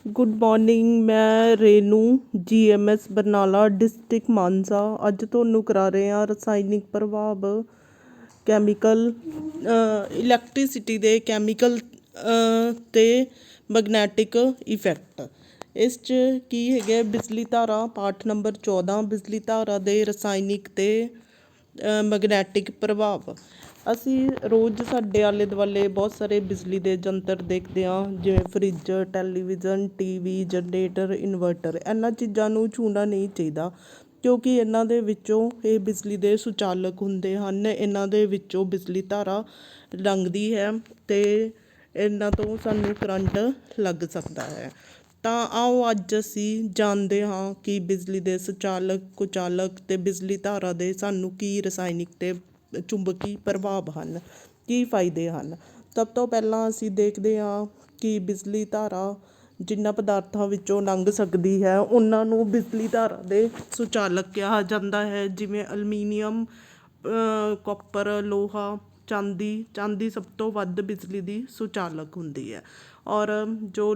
Good morning. ਮੈਂ Renu GMS Barnala district Mansa ਅੱਜ ਤੁਹਾਨੂੰ ਕਰਾ ਰਹੇ ਹਾਂ ਰਸਾਇਣਿਕ ਪ੍ਰਭਾਵ ਕੈਮੀਕਲ ਇਲੈਕਟ੍ਰੀਸਿਟੀ ਦੇ ਕੈਮੀਕਲ ਅਤੇ ਮੈਗਨੈਟਿਕ ਇਫੈਕਟ। ਇਸ 'ਚ ਕੀ ਹੈਗੇ ਬਿਜਲੀ ਧਾਰਾ ਪਾਠ ਨੰਬਰ 14 ਬਿਜਲੀ ਧਾਰਾ ਦੇ ਰਸਾਇਣਿਕ ਅਤੇ ਮੈਗਨੈਟਿਕ ਪ੍ਰਭਾਵ। ਅਸੀਂ ਰੋਜ਼ ਸਾਡੇ ਆਲੇ ਦੁਆਲੇ ਬਹੁਤ ਸਾਰੇ ਬਿਜਲੀ ਦੇ ਯੰਤਰ ਦੇਖਦੇ ਹਾਂ, ਜਿਵੇਂ fridge, television, TV, generator, inverter. ਇਹਨਾਂ ਚੀਜ਼ਾਂ ਨੂੰ ਛੂਹਣਾ ਨਹੀਂ ਚਾਹੀਦਾ ਕਿਉਂਕਿ ਇਹਨਾਂ ਦੇ ਵਿੱਚੋਂ ਇਹ ਬਿਜਲੀ ਦੇ ਸੁਚਾਲਕ ਹੁੰਦੇ ਹਨ। ਇਹਨਾਂ ਦੇ ਵਿੱਚੋਂ ਬਿਜਲੀ ਧਾਰਾ ਲੰਘਦੀ ਹੈ ਅਤੇ ਇਹਨਾਂ ਤੋਂ ਸਾਨੂੰ ਕਰੰਟ ਲੱਗ ਸਕਦਾ ਹੈ। ਤਾਂ ਆਓ ਅੱਜ ਅਸੀਂ ਜਾਣਦੇ ਹਾਂ ਕਿ ਬਿਜਲੀ ਦੇ ਸੁਚਾਲਕ, ਕੁਚਾਲਕ ਅਤੇ ਬਿਜਲੀ ਧਾਰਾ ਦੇ ਸਾਨੂੰ ਕੀ ਰਸਾਇਣਿਕ ਅਤੇ ਚੁੰਬਕੀ ਪ੍ਰਭਾਵ ਹਨ, ਕੀ ਫਾਇਦੇ ਹਨ। ਸਭ ਤੋਂ ਪਹਿਲਾਂ ਅਸੀਂ ਦੇਖਦੇ ਹਾਂ ਕਿ ਬਿਜਲੀ ਧਾਰਾ ਜਿਨ੍ਹਾਂ ਪਦਾਰਥਾਂ ਵਿੱਚੋਂ ਲੰਘ ਸਕਦੀ ਹੈ ਉਹਨਾਂ ਨੂੰ ਬਿਜਲੀ ਧਾਰਾ ਦੇ ਸੁਚਾਲਕ ਕਿਹਾ ਜਾਂਦਾ ਹੈ, ਜਿਵੇਂ ਅਲਮੀਨੀਅਮ, ਕਾਪਰ, ਲੋਹਾ, ਚਾਂਦੀ ਸਭ ਤੋਂ ਵੱਧ ਬਿਜਲੀ ਦੀ ਸੁਚਾਲਕ ਹੁੰਦੀ ਹੈ। ਔਰ ਜੋ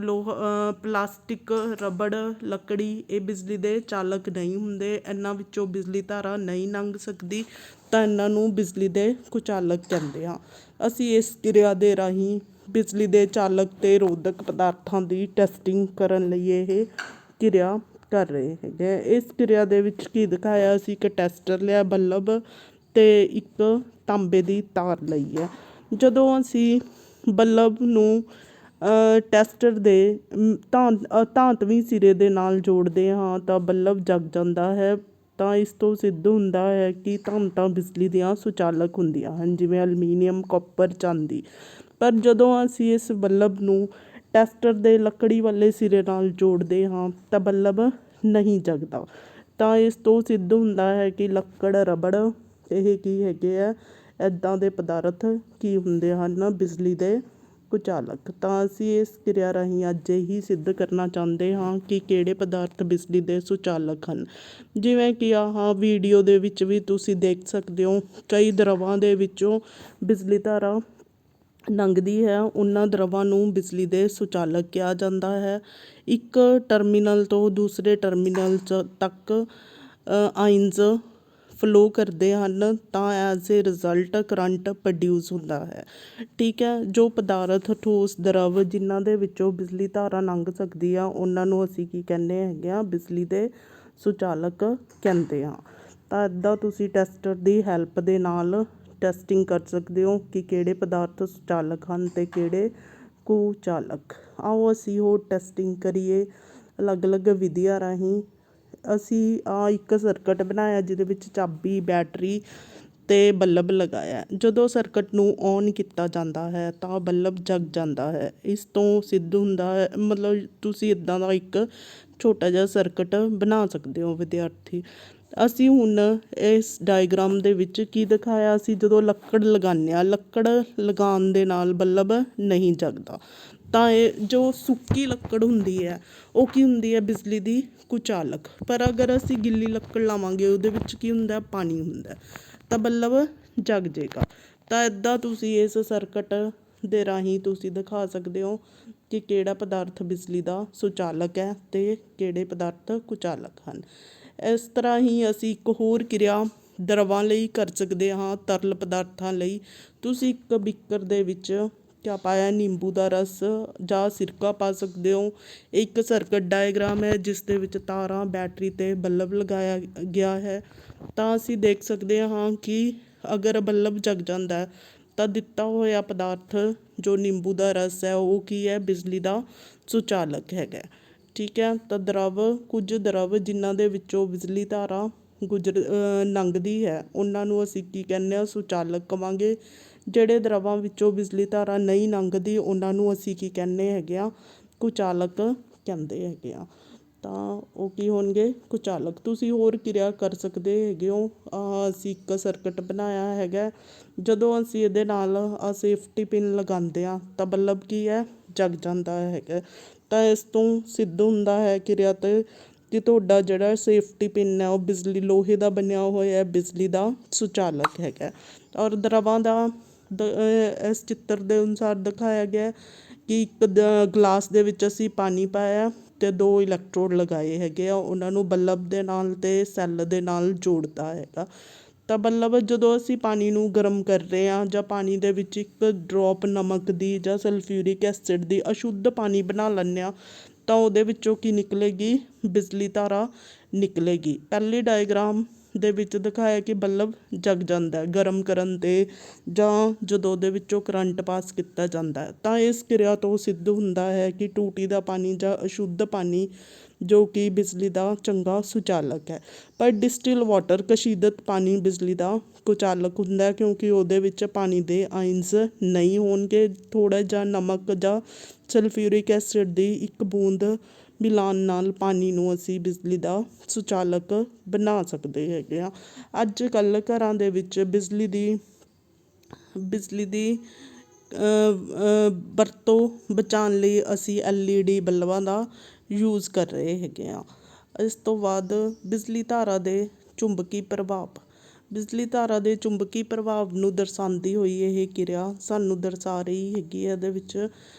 ਪਲਾਸਟਿਕ, ਰਬੜ, ਲੱਕੜੀ ਇਹ ਬਿਜਲੀ ਦੇ ਚਾਲਕ ਨਹੀਂ ਹੁੰਦੇ। ਇਹਨਾਂ ਵਿੱਚੋਂ ਬਿਜਲੀ ਧਾਰਾ ਨਹੀਂ ਲੰਘ ਸਕਦੀ ਤਾਂ ਇਹਨਾਂ ਨੂੰ ਬਿਜਲੀ ਦੇ ਕੁਚਾਲਕ ਕਹਿੰਦੇ ਹਾਂ। ਅਸੀਂ ਇਸ ਕਿਰਿਆ ਦੇ ਰਾਹੀਂ ਬਿਜਲੀ ਦੇ ਚਾਲਕ ਅਤੇ ਰੋਧਕ ਪਦਾਰਥਾਂ ਦੀ ਟੈਸਟਿੰਗ ਕਰਨ ਲਈ ਇਹ ਕਿਰਿਆ ਕਰ ਰਹੇ ਹੈਗੇ। ਇਸ ਕਿਰਿਆ ਦੇ ਵਿੱਚ ਕੀ ਦਿਖਾਇਆ, ਅਸੀਂ ਇੱਕ ਟੈਸਟਰ ਲਿਆ, ਬੱਲਬ ਅਤੇ ਇੱਕ ਤਾਂਬੇ ਦੀ ਤਾਰ ਲਈ ਹੈ। ਜਦੋਂ ਅਸੀਂ ਬੱਲਬ ਨੂੰ ਟੈਸਟਰ ਦੇ ਧਾਤਵੀ ਸਿਰੇ ਦੇ ਨਾਲ ਜੋੜਦੇ ਹਾਂ ਤਾਂ ਬੱਲਬ ਜਗ ਜਾਂਦਾ ਹੈ। ਤਾਂ ਇਸ ਤੋਂ ਸਿੱਧ ਹੁੰਦਾ ਹੈ ਕਿ ਧਾਤਾਂ ਬਿਜਲੀ ਦੀਆਂ ਸੁਚਾਲਕ ਹੁੰਦੀਆਂ ਹਨ, ਜਿਵੇਂ ਅਲਮੀਨੀਅਮ, ਕਾਪਰ, ਚਾਂਦੀ। ਪਰ ਜਦੋਂ ਅਸੀਂ ਇਸ ਬੱਲਬ ਨੂੰ ਟੈਸਟਰ ਦੇ ਲੱਕੜੀ ਵਾਲੇ ਸਿਰੇ ਨਾਲ ਜੋੜਦੇ ਹਾਂ ਤਾਂ ਬੱਲਬ ਨਹੀਂ ਜਗਦਾ। ਤਾਂ ਇਸ ਤੋਂ ਸਿੱਧ ਹੁੰਦਾ ਹੈ ਕਿ ਲੱਕੜ, ਰਬੜ ਇਹ ਕੀ ਹੈਗੇ ਆ, ਇੱਦਾਂ ਦੇ ਪਦਾਰਥ ਕੀ ਹੁੰਦੇ ਹਨ, ਬਿਜਲੀ ਦੇ ਕੁਚਾਲਕ। ਤਾਂ ਅਸੀਂ ਇਸ ਕਿਰਿਆ ਰਾਹੀਂ ਅੱਜ ਇਹੀ ਸਿੱਧ ਕਰਨਾ ਚਾਹੁੰਦੇ ਹਾਂ ਕਿ ਕਿਹੜੇ ਪਦਾਰਥ ਬਿਜਲੀ ਦੇ ਸੁਚਾਲਕ ਹਨ। ਜਿਵੇਂ ਕਿ ਆਹ ਵੀਡੀਓ ਦੇ ਵਿੱਚ ਵੀ ਤੁਸੀਂ ਦੇਖ ਸਕਦੇ ਹੋ, ਕਈ ਦਰਵਾਂ ਦੇ ਵਿੱਚੋਂ ਬਿਜਲੀ ਧਾਰਾ ਲੰਘਦੀ ਹੈ। ਉਹਨਾਂ ਦਰਵਾਂ ਨੂੰ ਬਿਜਲੀ ਦੇ ਸੁਚਾਲਕ ਕਿਹਾ ਜਾਂਦਾ ਹੈ। ਇੱਕ ਟਰਮੀਨਲ ਤੋਂ ਦੂਸਰੇ ਟਰਮੀਨਲ ਤੱਕ ਆਇਨਜ਼ ਫਲੋ ਕਰਦੇ ਹਨ ਤਾਂ as a result current produce ਹੁੰਦਾ ਹੈ। ਠੀਕ ਹੈ, ਜੋ ਪਦਾਰਥ ਠੋਸ, ਦਰਵ ਜਿਨ੍ਹਾਂ ਦੇ ਵਿੱਚੋਂ ਬਿਜਲੀ ਧਾਰਾ ਲੰਘ ਸਕਦੀ ਆ ਉਹਨਾਂ ਨੂੰ ਅਸੀਂ ਕੀ ਕਹਿੰਦੇ ਹੈਗੇ ਆ, ਬਿਜਲੀ ਦੇ ਸੁਚਾਲਕ ਕਹਿੰਦੇ ਹਾਂ। ਤਾਂ ਇੱਦਾਂ ਤੁਸੀਂ ਟੈਸਟਰ ਦੀ ਹੈਲਪ ਦੇ ਨਾਲ ਟੈਸਟਿੰਗ ਕਰ ਸਕਦੇ ਹੋ ਕਿ ਕਿਹੜੇ ਪਦਾਰਥ ਸੁਚਾਲਕ ਹਨ ਅਤੇ ਕਿਹੜੇ ਕੁਚਾਲਕ। ਆਓ ਅਸੀਂ ਉਹ ਟੈਸਟਿੰਗ ਕਰੀਏ ਅਲੱਗ ਅਲੱਗ ਵਿਧੀਆਂ ਰਾਹੀਂ। ਅਸੀਂ ਇੱਕ ਸਰਕਟ ਬਣਾਇਆ ਜਿਹਦੇ ਵਿੱਚ ਚਾਬੀ, ਬੈਟਰੀ ਅਤੇ ਬੱਲਬ ਲਗਾਇਆ। ਜਦੋਂ ਸਰਕਟ ਨੂੰ ਔਨ ਕੀਤਾ ਜਾਂਦਾ ਹੈ ਤਾਂ ਬੱਲਬ ਜਗ ਜਾਂਦਾ ਹੈ। ਇਸ ਤੋਂ ਸਿੱਧ ਹੁੰਦਾ ਹੈ, ਮਤਲਬ ਤੁਸੀਂ ਇੱਦਾਂ ਦਾ ਇੱਕ ਛੋਟਾ ਜਿਹਾ ਸਰਕਟ ਬਣਾ ਸਕਦੇ ਹੋ ਵਿਦਿਆਰਥੀ। ਅਸੀਂ ਹੁਣ ਇਸ ਡਾਇਗਰਾਮ ਦੇ ਵਿੱਚ ਕੀ ਦਿਖਾਇਆ, ਅਸੀਂ ਜਦੋਂ ਲੱਕੜ ਲਗਾਉਂਦੇ ਹਾਂ, ਲੱਕੜ ਲਗਾਉਣ ਦੇ ਨਾਲ ਬੱਲਬ ਨਹੀਂ ਜਗਦਾ। ਤਾਂ ਇਹ ਜੋ ਸੁੱਕੀ ਲੱਕੜ ਹੁੰਦੀ ਹੈ ਉਹ ਕੀ ਹੁੰਦੀ ਹੈ, ਬਿਜਲੀ ਦੀ ਕੁਚਾਲਕ। ਪਰ ਅਗਰ ਅਸੀਂ ਗਿੱਲੀ ਲੱਕੜ ਲਾਵਾਂਗੇ ਉਹਦੇ ਵਿੱਚ ਕੀ ਹੁੰਦਾ, ਪਾਣੀ ਹੁੰਦਾ, ਤਾਂ ਬੱਲਬ ਜਗ ਜਾਏਗਾ। ਤਾਂ ਇੱਦਾਂ ਤੁਸੀਂ ਇਸ ਸਰਕਟ ਦੇ ਰਾਹੀਂ ਤੁਸੀਂ ਦਿਖਾ ਸਕਦੇ ਹੋ ਕਿ ਕਿਹੜਾ ਪਦਾਰਥ ਬਿਜਲੀ ਦਾ ਸੁਚਾਲਕ ਹੈ ਅਤੇ ਕਿਹੜੇ ਪਦਾਰਥ ਕੁਚਾਲਕ ਹਨ। ਇਸ ਤਰ੍ਹਾਂ ਹੀ ਅਸੀਂ ਇੱਕ ਹੋਰ ਕਿਰਿਆ ਦਰਵਾਂ ਲਈ ਕਰ ਸਕਦੇ ਹਾਂ, ਤਰਲ ਪਦਾਰਥਾਂ ਲਈ। ਤੁਸੀਂ ਇੱਕ ਬੀਕਰ ਦੇ ਵਿੱਚ ਕਿਆ ਪਾਇਆ, ਨਿੰਬੂ ਦਾ ਰਸ ਜਾਂ ਸਿਰਕਾ ਪਾ ਸਕਦੇ ਹੋ। ਇੱਕ ਸਰਕਟ ਡਾਇਗਰਾਮ ਹੈ ਜਿਸ ਦੇ ਵਿੱਚ ਤਾਰਾਂ, ਬੈਟਰੀ ਅਤੇ ਬੱਲਬ ਲਗਾਇਆ ਗਿਆ ਹੈ। ਤਾਂ ਅਸੀਂ ਦੇਖ ਸਕਦੇ ਹਾਂ ਕਿ ਅਗਰ ਬੱਲਬ ਜਗ ਜਾਂਦਾ ਤਾਂ ਦਿੱਤਾ ਹੋਇਆ ਪਦਾਰਥ ਜੋ ਨਿੰਬੂ ਦਾ ਰਸ ਹੈ ਉਹ ਕੀ ਹੈ, ਬਿਜਲੀ ਦਾ ਸੁਚਾਲਕ ਹੈਗਾ। ਠੀਕ ਹੈ, ਤਾਂ ਕੁਝ ਦਰਵ ਜਿਨ੍ਹਾਂ ਦੇ ਵਿੱਚੋਂ ਬਿਜਲੀ ਧਾਰਾ ਲੰਘਦੀ ਹੈ ਉਹਨਾਂ ਨੂੰ ਅਸੀਂ ਕੀ ਕਹਿੰਦੇ ਹਾਂ, ਸੁਚਾਲਕ ਕਹਾਂਗੇ। ਜਿਹੜੇ ਦਰਵਾਂ ਵਿੱਚੋਂ ਬਿਜਲੀ ਧਾਰਾ ਨਹੀਂ ਲੰਘਦੀ ਉਹਨਾਂ ਨੂੰ ਅਸੀਂ ਕੀ ਕਹਿੰਦੇ ਹੈਗੇ ਆ, ਕੁਚਾਲਕ ਕਹਿੰਦੇ ਹੈਗੇ ਆ। ਤਾਂ ਉਹ ਕੀ ਹੋਣਗੇ, ਕੁਚਾਲਕ। ਤੁਸੀਂ ਹੋਰ ਕਿਰਿਆ ਕਰ ਸਕਦੇ ਹੈਗੇ ਹੋ। ਅਸੀਂ ਇੱਕ ਸਰਕਟ ਬਣਾਇਆ ਹੈਗਾ, ਜਦੋਂ ਅਸੀਂ ਇਹਦੇ ਨਾਲ ਸੇਫਟੀ ਪਿਨ ਲਗਾਉਂਦੇ ਹਾਂ ਤਾਂ ਬੱਲਬ ਕੀ ਹੈ, ਜਗ ਜਾਂਦਾ ਹੈਗਾ। ਤਾਂ ਇਸ ਤੋਂ ਸਿੱਧ ਹੁੰਦਾ ਹੈ ਕਿਰਿਆ 'ਤੇ ਕਿ ਤੁਹਾਡਾ ਜਿਹੜਾ ਸੇਫਟੀ ਪਿਨ ਹੈ ਉਹ ਲੋਹੇ ਦਾ ਬਣਿਆ ਹੋਇਆ, ਬਿਜਲੀ ਦਾ ਸੁਚਾਲਕ ਹੈਗਾ। ਔਰ ਦਰਵਾਂ ਦਾ ਇਸ ਚਿੱਤਰ ਦੇ ਅਨੁਸਾਰ ਦਿਖਾਇਆ ਗਿਆ ਕਿ ਇੱਕ ਗਲਾਸ ਦੇ ਵਿੱਚ ਅਸੀਂ ਪਾਣੀ ਪਾਇਆ ਅਤੇ 2 ਇਲੈਕਟ੍ਰੋਡ ਲਗਾਏ ਹੈਗੇ ਆ, ਉਹਨਾਂ ਨੂੰ ਬਲਬ ਦੇ ਨਾਲ ਅਤੇ ਸੈੱਲ ਦੇ ਨਾਲ ਜੋੜਤਾ ਹੈਗਾ। ਤਾਂ ਬਲਬ ਜਦੋਂ ਅਸੀਂ ਪਾਣੀ ਨੂੰ ਗਰਮ ਕਰ ਰਹੇ ਹਾਂ ਜਾਂ ਪਾਣੀ ਦੇ ਵਿੱਚ ਇੱਕ ਡਰੋਪ ਨਮਕ ਦੀ ਜਾਂ ਸਲਫਿਊਰਿਕ ਐਸਿਡ ਦੀ ਅਸ਼ੁੱਧ ਪਾਣੀ ਬਣਾ ਲੈਂਦੇ ਹਾਂ ਤਾਂ ਉਹਦੇ ਵਿੱਚੋਂ ਕੀ ਨਿਕਲੇਗੀ, ਬਿਜਲੀ ਧਾਰਾ ਨਿਕਲੇਗੀ। ਪਹਿਲੀ ਡਾਇਗਰਾਮ ਦੇ ਵਿੱਚ ਦਿਖਾਇਆ ਕਿ ਬਲਬ ਜਗ ਜਾਂਦਾ ਗਰਮ ਕਰਨ 'ਤੇ ਜਾਂ ਜਦੋਂ ਉਹਦੇ ਵਿੱਚੋਂ ਕਰੰਟ ਪਾਸ ਕੀਤਾ ਜਾਂਦਾ। ਤਾਂ ਇਸ ਕਿਰਿਆ ਤੋਂ ਸਿੱਧ ਹੁੰਦਾ ਹੈ ਕਿ ਟੂਟੀ ਦਾ ਪਾਣੀ ਜਾਂ ਅਸ਼ੁੱਧ ਪਾਣੀ ਜੋ ਕਿ ਬਿਜਲੀ ਦਾ ਚੰਗਾ ਸੁਚਾਲਕ ਹੈ। ਪਰ ਡਿਸਟਿਲ ਵਾਟਰ ਕਸ਼ੀਦਤ ਪਾਣੀ ਬਿਜਲੀ ਦਾ ਕੁਚਾਲਕ ਹੁੰਦਾ ਕਿਉਂਕਿ ਉਹਦੇ ਵਿੱਚ ਪਾਣੀ ਦੇ ਆਇਨਸ ਨਹੀਂ ਹੋਣਗੇ। ਥੋੜ੍ਹਾ ਜਿਹਾ ਨਮਕ ਜਾਂ ਸਲਫਿਊਰਿਕ ਐਸਿਡ ਦੀ ਇੱਕ ਬੂੰਦ ਮਿਲਾਉਣ ਨਾਲ ਪਾਣੀ ਨੂੰ ਅਸੀਂ ਬਿਜਲੀ ਦਾ ਸੁਚਾਲਕ ਬਣਾ ਸਕਦੇ ਹੈਗੇ ਹਾਂ। ਅੱਜ ਕੱਲ੍ਹ ਘਰਾਂ ਦੇ ਵਿੱਚ ਬਿਜਲੀ ਦੀ ਵਰਤੋਂ ਬਚਾਉਣ ਲਈ ਅਸੀਂ LED ਬਲਬਾਂ ਦਾ ਯੂਜ਼ ਕਰ ਰਹੇ ਹੈਗੇ ਹਾਂ। ਇਸ ਤੋਂ ਬਾਅਦ ਬਿਜਲੀ ਧਾਰਾ ਦੇ ਚੁੰਬਕੀ ਪ੍ਰਭਾਵ। ਬਿਜਲੀ ਧਾਰਾ ਦੇ ਚੁੰਬਕੀ ਪ੍ਰਭਾਵ ਨੂੰ ਦਰਸਾਉਂਦੀ ਹੋਈ ਇਹ ਕਿਰਿਆ ਸਾਨੂੰ ਦਰਸਾ ਰਹੀ ਹੈਗੀ ਹੈ ਇਹਦੇ ਵਿੱਚ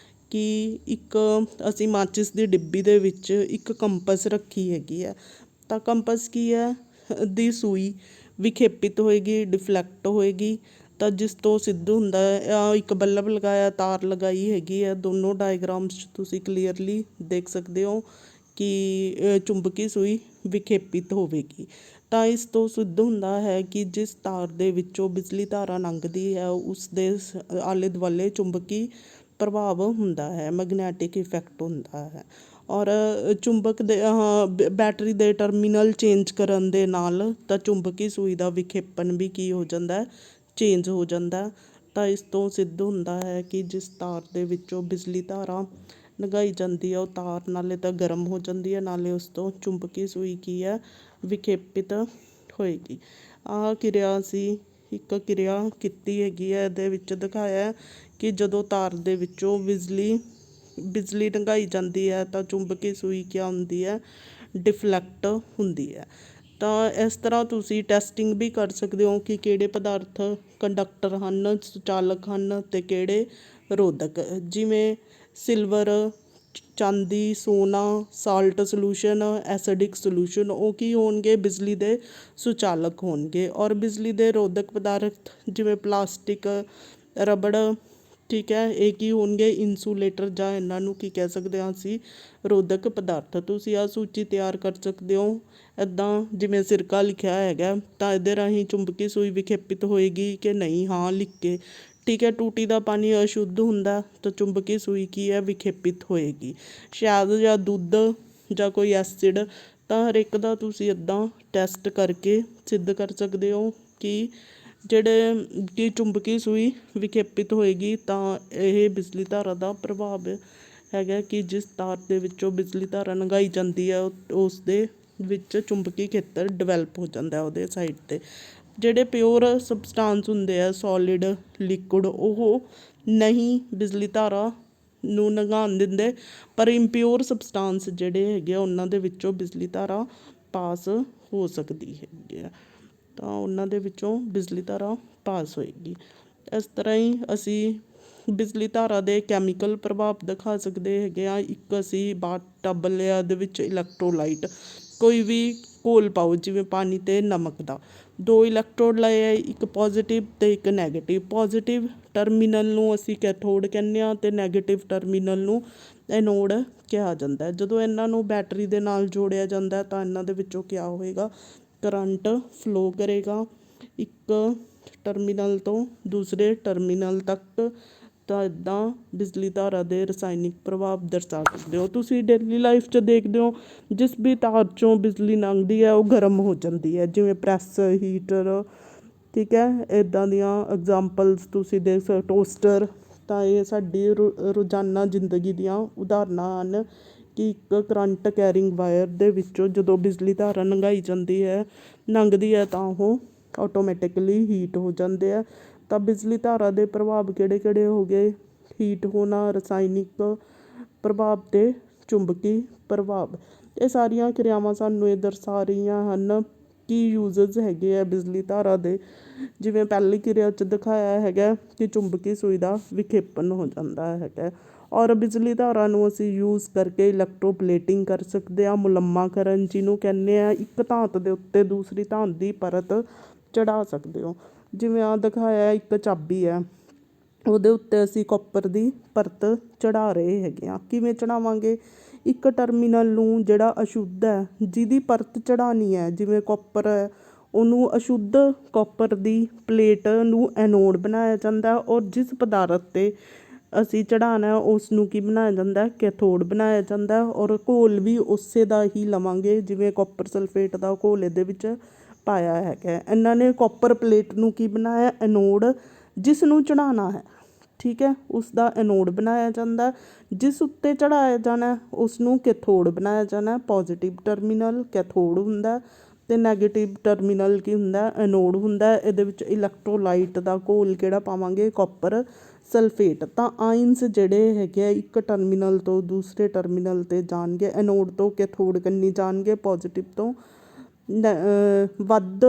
ਕਿ ਇੱਕ ਅਸੀਂ ਮਾਚਿਸ ਦੀ ਡਿੱਬੀ ਦੇ ਵਿੱਚ ਇੱਕ ਕੰਪਸ ਰੱਖੀ ਹੈਗੀ ਹੈ। ਤਾਂ ਕੰਪਸ ਕੀ ਹੈ, ਦੀ ਸੂਈ ਵਿਖੇਪਿਤ ਹੋਏਗੀ, ਡਿਫਲੈਕਟ ਹੋਏਗੀ। ਤਾਂ ਜਿਸ ਤੋਂ ਸਿੱਧ ਹੁੰਦਾ ਇੱਕ ਬਲਬ ਲਗਾਇਆ, ਤਾਰ ਲਗਾਈ ਹੈਗੀ ਹੈ। ਦੋਨੋਂ ਡਾਇਗਰਾਮਸ 'ਚ ਤੁਸੀਂ ਕਲੀਅਰਲੀ ਦੇਖ ਸਕਦੇ ਹੋ ਕਿ ਚੁੰਬਕੀ ਸੂਈ ਵਿਖੇਪਿਤ ਹੋਵੇਗੀ। ਤਾਂ ਇਸ ਤੋਂ ਸਿੱਧ ਹੁੰਦਾ ਹੈ ਕਿ ਜਿਸ ਤਾਰ ਦੇ ਵਿੱਚੋਂ ਬਿਜਲੀ ਧਾਰਾ ਲੰਘਦੀ ਹੈ ਉਸ ਦੇ ਆਲੇ ਦੁਆਲੇ ਚੁੰਬਕੀ ਪ੍ਰਭਾਵ ਹੁੰਦਾ ਹੈ, ਮੈਗਨੈਟਿਕ ਇਫੈਕਟ ਹੁੰਦਾ ਹੈ। ਔਰ ਚੁੰਬਕ ਦੇ ਬੈਟਰੀ ਦੇ ਟਰਮੀਨਲ ਚੇਂਜ ਕਰਨ ਦੇ ਨਾਲ ਤਾਂ ਚੁੰਬਕੀ ਸੂਈ ਦਾ ਵਿਖੇਪਣ ਵੀ ਕੀ ਹੋ ਜਾਂਦਾ, ਚੇਂਜ ਹੋ ਜਾਂਦਾ। ਤਾਂ ਇਸ ਤੋਂ ਸਿੱਧ ਹੁੰਦਾ ਹੈ ਕਿ ਜਿਸ ਤਾਰ ਦੇ ਵਿੱਚੋਂ ਬਿਜਲੀ ਧਾਰਾ ਲੰਘਾਈ ਜਾਂਦੀ ਹੈ ਉਹ ਤਾਰ ਨਾਲੇ ਤਾਂ ਗਰਮ ਹੋ ਜਾਂਦੀ ਹੈ, ਨਾਲੇ ਉਸ ਤੋਂ ਚੁੰਬਕੀ ਸੂਈ ਕੀ ਹੈ, ਵਿਖੇਪਿਤ ਹੋਏਗੀ। ਆਹ ਕਿਰਿਆ ਅਸੀਂ ਇੱਕ ਕਿਰਿਆ ਕੀਤੀ ਹੈਗੀ ਹੈ। ਇਹਦੇ ਵਿੱਚ ਦਿਖਾਇਆ ਕਿ ਜਦੋਂ ਤਾਰ ਦੇ ਵਿੱਚੋਂ ਬਿਜਲੀ ਲੰਘਾਈ ਜਾਂਦੀ ਹੈ ਤਾਂ ਚੁੰਬਕੀ ਸੂਈ ਕਿਆ ਹੁੰਦੀ ਹੈ, ਡਿਫਲੈਕਟ ਹੁੰਦੀ ਹੈ। ਤਾਂ ਇਸ ਤਰ੍ਹਾਂ ਤੁਸੀਂ ਟੈਸਟਿੰਗ ਵੀ ਕਰ ਸਕਦੇ ਹੋ ਕਿ ਕਿਹੜੇ ਪਦਾਰਥ ਕੰਡਕਟਰ ਹਨ, ਸੁਚਾਲਕ ਹਨ ਅਤੇ ਕਿਹੜੇ ਰੋਧਕ। ਜਿਵੇਂ ਸਿਲਵਰ, ਚਾਂਦੀ, ਸੋਨਾ, ਸਾਲਟ ਸੋਲਿਊਸ਼ਨ, ਐਸਿਡਿਕ ਸੋਲਿਊਸ਼ਨ, ਉਹ ਕੀ ਹੋਣਗੇ, ਬਿਜਲੀ ਦੇ ਸੁਚਾਲਕ ਹੋਣਗੇ। ਔਰ ਬਿਜਲੀ ਦੇ ਰੋਧਕ ਪਦਾਰਥ ਜਿਵੇਂ ਪਲਾਸਟਿਕ, ਰਬੜ, ਠੀਕ ਹੈ, ਇਹ ਕੀ ਹੋਣਗੇ, ਇਨਸੂਲੇਟਰ, ਜਾਂ ਇਹਨਾਂ ਨੂੰ ਕੀ ਕਹਿ ਸਕਦੇ ਹਾਂ ਅਸੀਂ, ਰੋਧਕ ਪਦਾਰਥ। ਤੁਸੀਂ ਆਹ ਸੂਚੀ ਤਿਆਰ ਕਰ ਸਕਦੇ ਹੋ ਇੱਦਾਂ ਜਿਵੇਂ ਸਿਰਕਾ ਲਿਖਿਆ ਹੈਗਾ। ਤਾਂ ਇਹਦੇ ਰਾਹੀਂ ਚੁੰਬਕੀ ਸੂਈ ਵਿਖੇਪਿਤ ਹੋਏਗੀ ਕਿ ਨਹੀਂ, ਹਾਂ ਲਿਖ ਕੇ, ਠੀਕ ਹੈ। ਟੂਟੀ ਦਾ ਪਾਣੀ ਅਸ਼ੁੱਧ ਹੁੰਦਾ ਤਾਂ ਚੁੰਬਕੀ ਸੂਈ ਕੀ ਹੈ, ਵਿਖੇਪਿਤ ਹੋਏਗੀ। ਸ਼ਹਿਦ ਜਾਂ ਦੁੱਧ ਜਾਂ ਕੋਈ ਐਸਿਡ, ਤਾਂ ਹਰ ਇੱਕ ਦਾ ਤੁਸੀਂ ਇੱਦਾਂ ਟੈਸਟ ਕਰਕੇ ਸਿੱਧ ਕਰ ਸਕਦੇ ਹੋ ਕਿ ਕਿ ਚੁੰਬਕੀ ਸੂਈ ਵਿਖੇਪਿਤ ਹੋਏਗੀ। ਤਾਂ ਇਹ ਬਿਜਲੀ ਧਾਰਾ ਦਾ ਪ੍ਰਭਾਵ ਹੈਗਾ ਕਿ ਜਿਸ ਤਾਰ ਦੇ ਵਿੱਚੋਂ ਬਿਜਲੀ ਧਾਰਾ ਲੰਘਾਈ ਜਾਂਦੀ ਹੈ ਉਸ ਦੇ ਵਿੱਚ ਚੁੰਬਕੀ ਖੇਤਰ ਡਿਵੈਲਪ ਹੋ ਜਾਂਦਾ ਉਹਦੇ ਸਾਈਡ 'ਤੇ। ਜਿਹੜੇ ਪਿਓਰ ਸਬਸਟਾਂਸ ਹੁੰਦੇ ਆ, ਸੋਲਿਡ, ਲਿਕੁਡ, ਉਹ ਨਹੀਂ ਬਿਜਲੀ ਧਾਰਾ ਨੂੰ ਲੰਘਾਉਣ ਦਿੰਦੇ। ਪਰ ਇੰਪਿਓਰ ਸਬਸਟਾਂਸ ਜਿਹੜੇ ਹੈਗੇ ਆ ਉਹਨਾਂ ਦੇ ਵਿੱਚੋਂ ਬਿਜਲੀ ਧਾਰਾ ਪਾਸ ਹੋ ਸਕਦੀ ਹੈਗੀ ਆ। ਤਾਂ ਉਹਨਾਂ ਦੇ ਵਿੱਚੋਂ ਬਿਜਲੀ ਧਾਰਾ ਪਾਸ ਹੋਏਗੀ। ਇਸ ਤਰ੍ਹਾਂ ਹੀ ਅਸੀਂ ਬਿਜਲੀ ਧਾਰਾ ਦੇ ਕੈਮੀਕਲ ਪ੍ਰਭਾਵ ਦਿਖਾ ਸਕਦੇ ਹੈਗੇ ਹਾਂ। ਇੱਕ ਅਸੀਂ ਬਾਥ ਟੱਬ ਲਿਆ, ਉਹਦੇ ਵਿੱਚ ਇਲੈਕਟ੍ਰੋਲਾਈਟ, ਕੋਈ ਵੀ ਘੋਲ ਪਾਓ ਜਿਵੇਂ ਪਾਣੀ ਅਤੇ ਨਮਕ ਦਾ, 2 ਇਲੈਕਟ੍ਰੋਡ ਲਏ ਆ, ਇੱਕ ਪੋਜ਼ੀਟਿਵ ਅਤੇ ਇੱਕ ਨੈਗੇਟਿਵ। ਪੋਜ਼ੀਟਿਵ ਟਰਮੀਨਲ ਨੂੰ ਅਸੀਂ ਕੈਥੋਡ ਕਹਿੰਦੇ ਹਾਂ ਅਤੇ ਨੈਗੇਟਿਵ ਟਰਮੀਨਲ ਨੂੰ ਐਨੋਡ ਕਿਹਾ ਜਾਂਦਾ। ਜਦੋਂ ਇਹਨਾਂ ਨੂੰ ਬੈਟਰੀ ਦੇ ਨਾਲ ਜੋੜਿਆ ਜਾਂਦਾ ਤਾਂ ਇਹਨਾਂ ਦੇ ਵਿੱਚੋਂ ਕਿਆ ਹੋਏਗਾ, ਕਰੰਟ ਫਲੋ ਕਰੇਗਾ ਇੱਕ ਟਰਮੀਨਲ ਤੋਂ ਦੂਸਰੇ ਟਰਮੀਨਲ ਤੱਕ। ਤਾਂ ਇੱਦਾਂ ਬਿਜਲੀ ਧਾਰਾ ਦੇ ਰਸਾਇਣਿਕ ਪ੍ਰਭਾਵ ਦਰਸਾ ਸਕਦੇ ਹੋ। ਤੁਸੀਂ ਡੇਲੀ ਲਾਈਫ 'ਚ ਦੇਖਦੇ ਹੋ ਜਿਸ ਵੀ ਤਾਰ 'ਚੋਂ ਬਿਜਲੀ ਲੰਘਦੀ ਹੈ ਉਹ ਗਰਮ ਹੋ ਜਾਂਦੀ ਹੈ, ਜਿਵੇਂ ਪ੍ਰੈਸ, ਹੀਟਰ, ਠੀਕ ਹੈ। ਇੱਦਾਂ ਦੀਆਂ ਐਗਜ਼ਾਮਪਲਸ ਤੁਸੀਂ ਦੇਖ ਸਕਦੇ, ਟੋਸਟਰ। ਤਾਂ ਇਹ ਸਾਡੀ ਰੋਜ਼ਾਨਾ ਜ਼ਿੰਦਗੀ ਦੀਆਂ ਉਦਾਹਰਨਾਂ ਹਨ ਕਿ ਇੱਕ ਕਰੰਟ ਕੈਰਿੰਗ ਵਾਇਰ ਦੇ ਵਿੱਚੋਂ ਜਦੋਂ ਬਿਜਲੀ ਧਾਰਾ ਲੰਘਦੀ ਹੈ ਤਾਂ ਉਹ ਆਟੋਮੈਟਿਕਲੀ ਹੀਟ ਹੋ ਜਾਂਦੇ ਆ। ਤਾਂ ਬਿਜਲੀ ਧਾਰਾ ਦੇ ਪ੍ਰਭਾਵ ਕਿਹੜੇ ਕਿਹੜੇ ਹੋ ਗਏ, ਹੀਟ ਹੋਣਾ, ਰਸਾਇਣਿਕ ਪ੍ਰਭਾਵ ਅਤੇ ਚੁੰਬਕੀ ਪ੍ਰਭਾਵ। ਇਹ ਸਾਰੀਆਂ ਕਿਰਿਆਵਾਂ ਸਾਨੂੰ ਇਹ ਦਰਸਾ ਰਹੀਆਂ ਹਨ ਕੀ ਯੂਜ਼ਸ ਹੈਗੇ ਆ ਬਿਜਲੀ ਧਾਰਾ ਦੇ। ਜਿਵੇਂ ਪਹਿਲੀ ਕਿਰਿਆ 'ਚ ਦਿਖਾਇਆ ਹੈਗਾ ਕਿ ਚੁੰਬਕੀ ਸੂਈ ਦਾ ਵਿਖੇਪਣ ਹੋ ਜਾਂਦਾ ਹੈਗਾ। ਔਰ ਬਿਜਲੀ ਧਾਰਾ ਨੂੰ ਅਸੀਂ ਯੂਜ਼ ਕਰਕੇ ਇਲੈਕਟ੍ਰੋਪਲੇਟਿੰਗ ਕਰ ਸਕਦੇ ਹਾਂ, ਮੁਲੰਮਾਕਰਨ ਜਿਹਨੂੰ ਕਹਿੰਦੇ ਆ। ਇੱਕ ਧਾਤ ਦੇ ਉੱਤੇ ਦੂਸਰੀ ਧਾਤ ਦੀ ਪਰਤ ਚੜ੍ਹਾ ਸਕਦੇ ਹੋ। ਜਿਵੇਂ ਆਹ ਦਿਖਾਇਆ ਇੱਕ ਚਾਬੀ ਹੈ, ਉਹਦੇ ਉੱਤੇ ਅਸੀਂ ਕਾਪਰ ਦੀ ਪਰਤ ਚੜ੍ਹਾ ਰਹੇ ਹੈਗੇ ਹਾਂ। ਕਿਵੇਂ ਚੜ੍ਹਾਵਾਂਗੇ? ਇੱਕ ਟਰਮੀਨਲ ਨੂੰ ਜਿਹੜਾ ਅਸ਼ੁੱਧ ਹੈ, ਜਿਹਦੀ ਪਰਤ ਚੜ੍ਹਾਉਣੀ ਹੈ, ਜਿਵੇਂ ਕਾਪਰ ਹੈ, ਉਹਨੂੰ ਅਸ਼ੁੱਧ ਕਾਪਰ ਦੀ ਪਲੇਟ ਨੂੰ ਐਨੋਡ ਬਣਾਇਆ ਜਾਂਦਾ, ਔਰ ਜਿਸ ਪਦਾਰਥ 'ਤੇ ਅਸੀਂ ਚੜ੍ਹਾਉਣਾ ਉਸ ਨੂੰ ਕੀ ਬਣਾਇਆ ਜਾਂਦਾ? ਕੈਥੋਡ ਬਣਾਇਆ ਜਾਂਦਾ। ਔਰ ਘੋਲ ਵੀ ਉਸੇ ਦਾ ਹੀ ਲਵਾਂਗੇ, ਜਿਵੇਂ ਕਾਪਰ ਸਲਫੇਟ ਦਾ ਘੋਲ ਇਹਦੇ ਵਿੱਚ ਪਾਇਆ ਹੈਗਾ। ਇਹਨਾਂ ਨੇ ਕਾਪਰ ਪਲੇਟ ਨੂੰ ਕੀ ਬਣਾਇਆ? ਐਨੋਡ। ਜਿਸ ਨੂੰ ਚੜ੍ਹਾਉਣਾ ਹੈ, ਠੀਕ ਹੈ, ਉਸ ਦਾ ਐਨੋਡ ਬਣਾਇਆ ਜਾਂਦਾ। ਜਿਸ ਉੱਤੇ ਚੜ੍ਹਾਇਆ ਜਾਣਾ ਉਸ ਨੂੰ ਕੈਥੋਡ ਬਣਾਇਆ ਜਾਣਾ। ਪੋਜ਼ੀਟਿਵ ਟਰਮੀਨਲ ਕੈਥੋਡ ਹੁੰਦਾ ਅਤੇ ਨੈਗੇਟਿਵ ਟਰਮੀਨਲ ਕੀ ਹੁੰਦਾ? ਐਨੋਡ ਹੁੰਦਾ। ਇਹਦੇ ਵਿੱਚ ਇਲੈਕਟ੍ਰੋਲਾਈਟ ਦਾ ਘੋਲ ਕਿਹੜਾ ਪਾਵਾਂਗੇ? Copper sulphate. ਤਾਂ ਆਇਨਸ ਜਿਹੜੇ ਹੈਗੇ ਆ ਇੱਕ ਟਰਮੀਨਲ ਤੋਂ ਦੂਸਰੇ ਟਰਮੀਨਲ 'ਤੇ ਜਾਣਗੇ, ਐਨੋਡ ਤੋਂ ਕੈਥੋਡ ਕੰਨੀ ਜਾਣਗੇ, ਪੋਜ਼ੀਟਿਵ ਤੋਂ ਵੱਧ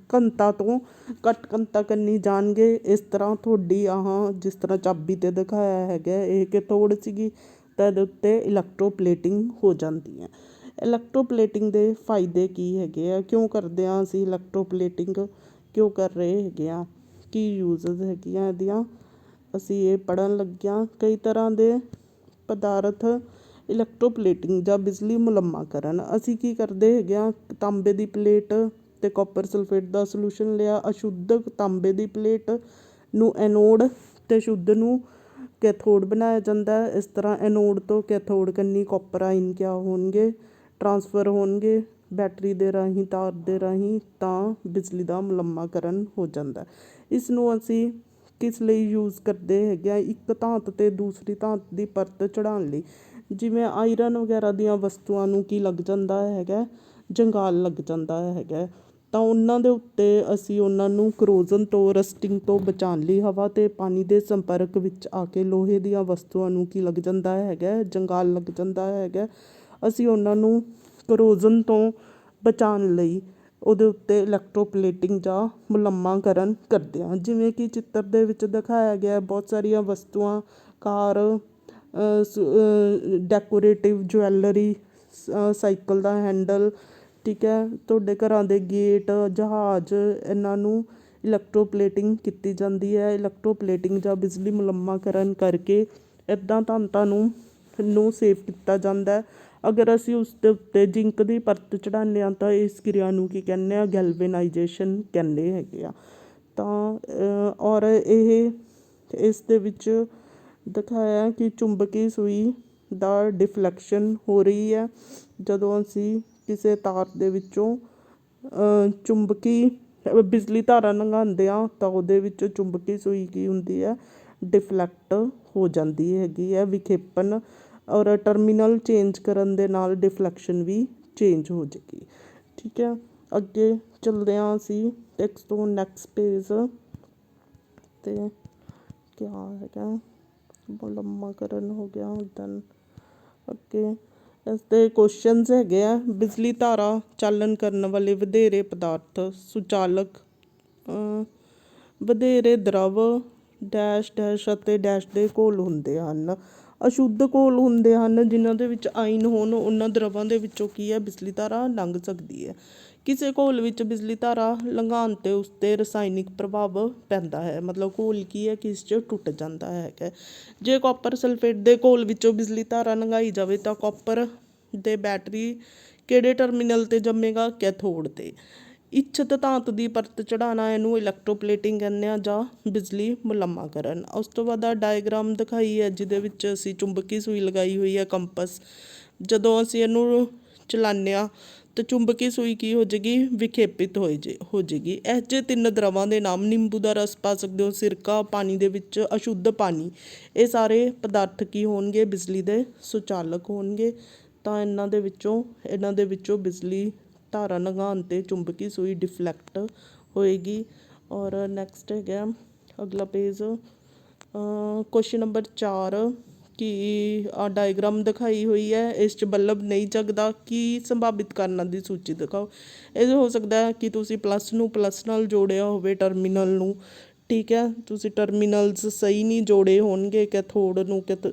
ਘਣਤਾ ਤੋਂ ਘੱਟ ਘਣਤਾ ਕੰਨੀ ਜਾਣਗੇ। ਇਸ ਤਰ੍ਹਾਂ ਤੁਹਾਡੀ ਜਿਸ ਤਰ੍ਹਾਂ ਚਾਬੀ 'ਤੇ ਦਿਖਾਇਆ ਹੈਗਾ, ਇਹ ਕੈਥੋਡ ਸੀਗੀ, ਤਾਂ ਇਹਦੇ ਉੱਤੇ ਇਲੈਕਟ੍ਰੋਪਲੇਟਿੰਗ ਹੋ ਜਾਂਦੀ ਹੈ। ਇਲੈਕਟ੍ਰੋਪਲੇਟਿੰਗ ਦੇ ਫਾਇਦੇ ਕੀ ਹੈਗੇ ਆ? ਕਿਉਂ ਕਰਦੇ ਹਾਂ ਅਸੀਂ ਇਲੈਕਟ੍ਰੋਪਲੇਟਿੰਗ? ਕਿਉਂ ਕਰ ਰਹੇ ਹੈਗੇ ਆ? ਕੀ ਯੂਜ਼ਸ ਹੈਗੀਆਂ ਇਹਦੀਆਂ? ਅਸੀਂ ਇਹ ਪੜ੍ਹਨ ਲੱਗਿਆਂ। ਕਈ ਤਰ੍ਹਾਂ ਦੇ ਪਦਾਰਥ ਇਲੈਕਟ੍ਰੋਪਲੇਟਿੰਗ ਜਾਂ ਬਿਜਲੀ ਮੁਲੰਮਾਕਰਨ। ਅਸੀਂ ਕੀ ਕਰਦੇ ਹੈਗੇ ਆ? ਤਾਂਬੇ ਦੀ ਪਲੇਟ ਅਤੇ ਕਾਪਰ ਸਲਫੇਟ ਦਾ ਸੋਲੂਸ਼ਨ ਲਿਆ। ਅਸ਼ੁੱਧ ਤਾਂਬੇ ਦੀ ਪਲੇਟ ਨੂੰ ਐਨੋਡ ਅਤੇ ਸ਼ੁੱਧ ਨੂੰ ਕੈਥੋਡ ਬਣਾਇਆ ਜਾਂਦਾ। ਇਸ ਤਰ੍ਹਾਂ ਐਨੋਡ ਤੋਂ ਕੈਥੋਡ ਕੰਨੀ ਕਾਪਰ ਆਇਨ ਕਿਆ ਹੋਣਗੇ? ਟਰਾਂਸਫਰ ਹੋਣਗੇ ਬੈਟਰੀ ਦੇ ਰਾਹੀਂ, ਤਾਰ ਦੇ ਰਾਹੀਂ, ਤਾਂ ਬਿਜਲੀ ਦਾ ਮੁਲੰਮਾਕਰਨ ਹੋ ਜਾਂਦਾ। ਇਸ ਨੂੰ ਅਸੀਂ ਕਿਸ ਲਈ ਯੂਜ਼ ਕਰਦੇ ਹੈਗੇ ਆ? ਇੱਕ ਧਾਤ 'ਤੇ ਦੂਸਰੀ ਧਾਤ ਦੀ ਪਰਤ ਚੜ੍ਹਾਉਣ ਲਈ। ਜਿਵੇਂ ਆਇਰਨ ਵਗੈਰਾ ਦੀਆਂ ਵਸਤੂਆਂ ਨੂੰ ਕੀ ਲੱਗ ਜਾਂਦਾ ਹੈਗਾ? ਜੰਗਾਲ ਲੱਗ ਜਾਂਦਾ ਹੈਗਾ, ਤਾਂ ਉਹਨਾਂ ਦੇ ਉੱਤੇ ਅਸੀਂ ਉਹਨਾਂ ਨੂੰ ਕਰੋਜ਼ਨ ਤੋਂ, ਰਸਟਿੰਗ ਤੋਂ ਬਚਾਉਣ ਲਈ ਹਵਾ ਅਤੇ ਪਾਣੀ ਦੇ ਸੰਪਰਕ ਵਿੱਚ ਆ ਕੇ ਲੋਹੇ ਦੀਆਂ ਵਸਤੂਆਂ ਨੂੰ ਕੀ ਲੱਗ ਜਾਂਦਾ ਹੈਗਾ? ਜੰਗਾਲ ਲੱਗ ਜਾਂਦਾ ਹੈਗਾ। ਅਸੀਂ ਉਹਨਾਂ ਨੂੰ ਕਰੋਜ਼ਨ ਤੋਂ ਬਚਾਉਣ ਲਈ ਉਹਦੇ ਉੱਤੇ ਇਲੈਕਟ੍ਰੋਪਲੇਟਿੰਗ ਜਾਂ ਮੁਲੰਮਾਕਰਨ ਕਰਦੇ ਹਾਂ। ਜਿਵੇਂ ਕਿ ਚਿੱਤਰ ਦੇ ਵਿੱਚ ਦਿਖਾਇਆ ਗਿਆ, ਬਹੁਤ ਸਾਰੀਆਂ ਵਸਤੂਆਂ, ਕਾਰ, ਡੈਕੋਰੇਟਿਵ ਜਵੈਲਰੀ, ਸਾਈਕਲ ਦਾ ਹੈਂਡਲ, ਠੀਕ ਹੈ, ਤੁਹਾਡੇ ਘਰਾਂ ਦੇ ਗੇਟ, ਜਹਾਜ਼, ਇਹਨਾਂ ਨੂੰ ਇਲੈਕਟ੍ਰੋਪਲੇਟਿੰਗ ਕੀਤੀ ਜਾਂਦੀ ਹੈ। ਇਲੈਕਟ੍ਰੋਪਲੇਟਿੰਗ ਜਾਂ ਬਿਜਲੀ ਮੁਲੰਮਾਕਰਨ ਕਰਕੇ ਇੱਦਾਂ ਧਾਤਾਂ ਨੂੰ ਸੇਵ ਕੀਤਾ ਜਾਂਦਾ। ਅਗਰ ਅਸੀਂ ਉਸ ਦੇ ਉੱਤੇ ਜ਼ਿੰਕ ਦੀ ਪਰਤ ਚੜ੍ਹਾਉਂਦੇ ਹਾਂ ਤਾਂ ਇਸ ਕਿਰਿਆ ਨੂੰ ਕੀ ਕਹਿੰਦੇ ਆ? ਗੈਲਵੇਨਾਈਜੇਸ਼ਨ ਕਹਿੰਦੇ ਹੈਗੇ ਆ। ਤਾਂ ਔਰ ਇਸ ਦੇ ਵਿੱਚ ਦਿਖਾਇਆ ਕਿ ਚੁੰਬਕੀ ਸੂਈ ਦਾ ਡਿਫਲੈਕਸ਼ਨ ਹੋ ਰਹੀ ਹੈ। ਜਦੋਂ ਅਸੀਂ ਕਿਸੇ ਤਾਰ ਦੇ ਵਿੱਚੋਂ ਚੁੰਬਕੀ ਬਿਜਲੀ ਧਾਰਾ ਲੰਘਾਉਂਦੇ ਹਾਂ ਤਾਂ ਉਹਦੇ ਵਿੱਚ ਚੁੰਬਕੀ ਸੂਈ ਕੀ ਹੁੰਦੀ ਹੈ? ਡਿਫਲੈਕਟ ਹੋ ਜਾਂਦੀ ਹੈਗੀ ਹੈ, ਵਿਖੇਪਣ। ਔਰ ਟਰਮੀਨਲ ਚੇਂਜ ਕਰਨ ਦੇ ਨਾਲ ਡਿਫਲੈਕਸ਼ਨ ਵੀ ਚੇਂਜ ਹੋ ਜਾਏਗੀ, ਠੀਕ ਹੈ। ਅੱਗੇ ਚੱਲਦੇ ਹਾਂ ਅਸੀਂ ਟੈਕਸਟ ਤੋਂ ਨੈਕਸਟ ਪੇਜ 'ਤੇ। ਕਿਆ ਹੈਗਾ? ਮੁਲੰਮਾਕਰਨ ਹੋ ਗਿਆ। ਦੈਨ ਅੱਗੇ ਇਸ ਦੇ ਕੁਐਸਚਨਸ ਹੈਗੇ ਆ। ਬਿਜਲੀ ਧਾਰਾ ਚਾਲਨ ਕਰਨ ਵਾਲੇ ਵਧੇਰੇ ਪਦਾਰਥ ਸੁਚਾਲਕ, ਵਧੇਰੇ ਦਰਵ, ਡੈਸ਼ ਡੈਸ਼ ਅਤੇ ਡੈਸ਼ ਦੇ ਘੋਲ ਹੁੰਦੇ ਹਨ। ਅਸ਼ੁੱਧ ਘੋਲ ਹੁੰਦੇ ਹਨ ਜਿਨ੍ਹਾਂ ਦੇ ਵਿੱਚ ਆਇਨ ਹੋਣ, ਉਹਨਾਂ ਦਰਵਾਂ ਦੇ ਵਿੱਚੋਂ ਕੀ ਹੈ? ਬਿਜਲੀ ਧਾਰਾ ਲੰਘ ਸਕਦੀ ਹੈ। ਕਿਸੇ ਘੋਲ ਵਿੱਚ ਬਿਜਲੀ ਧਾਰਾ ਲੰਘਾਉਣ 'ਤੇ ਉਸ 'ਤੇ ਰਸਾਇਣਿਕ ਪ੍ਰਭਾਵ ਪੈਂਦਾ ਹੈ, ਮਤਲਬ ਘੋਲ ਕੀ ਹੈ ਕਿ ਇਸ 'ਚ ਟੁੱਟ ਜਾਂਦਾ ਹੈਗਾ। ਜੇ ਕਾਪਰ ਸਲਫੇਟ ਦੇ ਘੋਲ ਵਿੱਚੋਂ ਬਿਜਲੀ ਧਾਰਾ ਲੰਘਾਈ ਜਾਵੇ ਤਾਂ ਕਾਪਰ ਦੇ ਬੈਟਰੀ ਕਿਹੜੇ ਟਰਮੀਨਲ 'ਤੇ ਜੰਮੇਗਾ? ਕੈਥੋਡ 'ਤੇ। ਇੱਛਤ ਧਾਤ ਦੀ ਪਰਤ ਚੜ੍ਹਾਉਣਾ, ਇਹਨੂੰ ਇਲੈਕਟ੍ਰੋਪਲੇਟਿੰਗ ਕਹਿੰਦੇ ਹਾਂ ਜਾਂ ਬਿਜਲੀ ਮੁਲੰਮਾਕਰਨ। ਉਸ ਤੋਂ ਬਾਅਦ ਆ ਡਾਇਗਰਾਮ ਦਿਖਾਈ ਹੈ ਜਿਹਦੇ ਵਿੱਚ ਅਸੀਂ ਚੁੰਬਕੀ ਸੂਈ ਲਗਾਈ ਹੋਈ ਹੈ, ਕੰਪਸ। ਜਦੋਂ ਅਸੀਂ ਇਹਨੂੰ ਚਲਾਉਂਦੇ ਹਾਂ ਤਾਂ ਚੁੰਬਕੀ ਸੂਈ ਕੀ ਹੋ ਜਾਏਗੀ? ਵਿਖੇਪਿਤ ਹੋ ਜਾਏਗੀ। ਇਹ ਜੇ ਤਿੰਨ ਦਰਵਾਂ ਦੇ ਨਾਮ, ਨਿੰਬੂ ਦਾ ਰਸ ਪਾ ਸਕਦੇ ਹੋ, ਸਿਰਕਾ, ਪਾਣੀ ਦੇ ਵਿੱਚ ਅਸ਼ੁੱਧ ਪਾਣੀ, ਇਹ ਸਾਰੇ ਪਦਾਰਥ ਕੀ ਹੋਣਗੇ? ਬਿਜਲੀ ਦੇ ਸੁਚਾਲਕ ਹੋਣਗੇ। ਤਾਂ ਇਹਨਾਂ ਦੇ ਵਿੱਚੋਂ ਬਿਜਲੀ ਧਾਰਾ ਲੰਘਾਉਣ 'ਤੇ ਚੁੰਬਕੀ ਸੂਈ ਡਿਫਲੈਕਟ ਹੋਏਗੀ। ਔਰ ਨੈਕਸਟ ਹੈਗਾ ਅਗਲਾ ਪੇਜ, ਕੁਐਸਚਨ ਨੰਬਰ 4 ਕਿ ਡਾਇਗਰਾਮ ਦਿਖਾਈ ਹੋਈ ਹੈ, ਇਸ 'ਚ ਬਲਬ ਨਹੀਂ ਜਗਦਾ, ਕੀ ਸੰਭਾਵਿਤ ਕਾਰਨਾਂ ਦੀ ਸੂਚੀ ਦਿਖਾਓ। ਇਹ ਹੋ ਸਕਦਾ ਕਿ ਤੁਸੀਂ ਪਲੱਸ ਨੂੰ ਪਲੱਸ ਨਾਲ ਜੋੜਿਆ ਹੋਵੇ ਟਰਮੀਨਲ ਨੂੰ, ਠੀਕ ਹੈ। ਤੁਸੀਂ ਟਰਮੀਨਲਸ ਸਹੀ ਨਹੀਂ ਜੋੜੇ ਹੋਣਗੇ। ਕੈਥੋਡ ਨੂੰ